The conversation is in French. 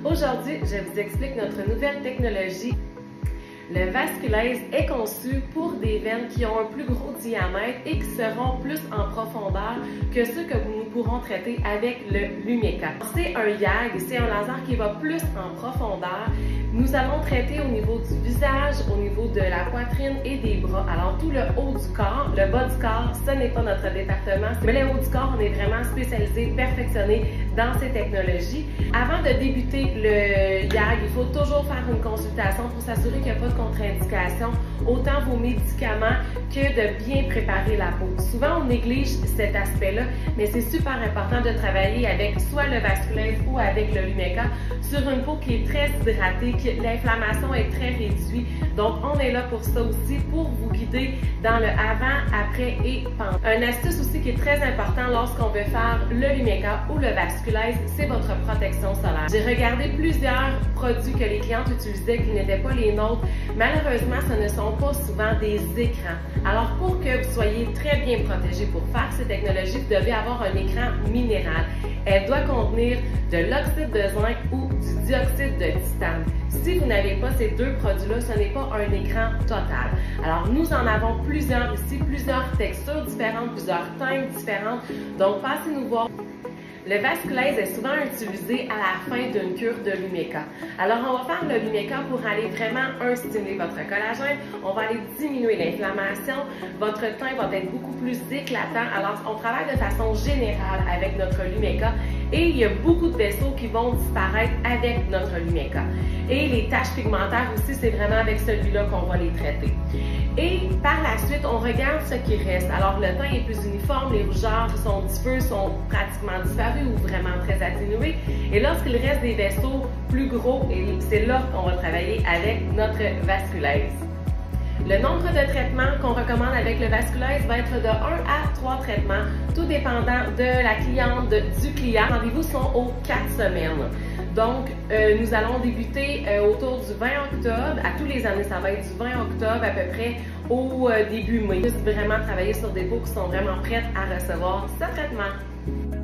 Aujourd'hui, je vous explique notre nouvelle technologie. Le Vasculaise est conçu pour des veines qui ont un plus gros diamètre et qui seront plus en profondeur que ceux que nous pourrons traiter avec le Lumieca. C'est un YAG, c'est un laser qui va plus en profondeur. Nous allons traiter au niveau du visage, au niveau de la poitrine et des bras. Alors tout le haut du corps, le bas du corps, ce n'est pas notre département, mais le haut du corps, on est vraiment spécialisé, perfectionné dans ces technologies. Avant de débuter le YAG, il faut toujours faire une consultation pour s'assurer qu'il n'y a pas de contre-indication, autant vos médicaments que de bien préparer la peau. Souvent, on néglige cet aspect-là, mais c'est super important de travailler avec soit le Vasculaise ou avec le Lumieca sur une peau qui est très hydratée, que l'inflammation est très réduite. Donc, on est là pour ça aussi, pour vous guider dans le avant, après et pendant. Une astuce aussi qui est très important lorsqu'on veut faire le Lumieca ou le Vasculaise, c'est votre protection solaire. J'ai regardé plusieurs produits que les clientes utilisaient qui n'étaient pas les nôtres. Malheureusement, ce ne sont pas souvent des écrans. Alors, pour que vous soyez très bien protégé pour faire ces technologies, vous devez avoir un écran minéral. Elle doit contenir de l'oxyde de zinc ou du dioxyde de titane. Si vous n'avez pas ces deux produits-là, ce n'est pas un écran total. Alors, nous en avons plusieurs ici, plusieurs textures différentes, plusieurs teintes différentes. Donc, passez-nous voir. Le Vasculaise est souvent utilisé à la fin d'une cure de Lumieca. Alors, on va faire le Lumieca pour aller vraiment, stimuler votre collagène, on va aller diminuer l'inflammation, votre teint va être beaucoup plus éclatant. Alors, on travaille de façon générale avec notre Lumieca et il y a beaucoup de vaisseaux qui vont disparaître avec notre Lumieca. Et les taches pigmentaires aussi, c'est vraiment avec celui-là qu'on va les traiter. Et par la suite, on regarde ce qui reste. Alors, le teint est plus uniforme, les rougeurs sont diffuses, sont pratiquement disparues ou vraiment très atténuées. Et lorsqu'il reste des vaisseaux plus gros, c'est là qu'on va travailler avec notre Vasculaise. Le nombre de traitements qu'on recommande avec le Vasculaise va être de 1 à 3 traitements, tout dépendant de la cliente, du client. Les rendez-vous sont aux 4 semaines. Donc, nous allons débuter autour du 20 octobre. À tous les années, ça va être du 20 octobre à peu près au début mai. Juste vraiment travailler sur des peaux qui sont vraiment prêtes à recevoir ce traitement.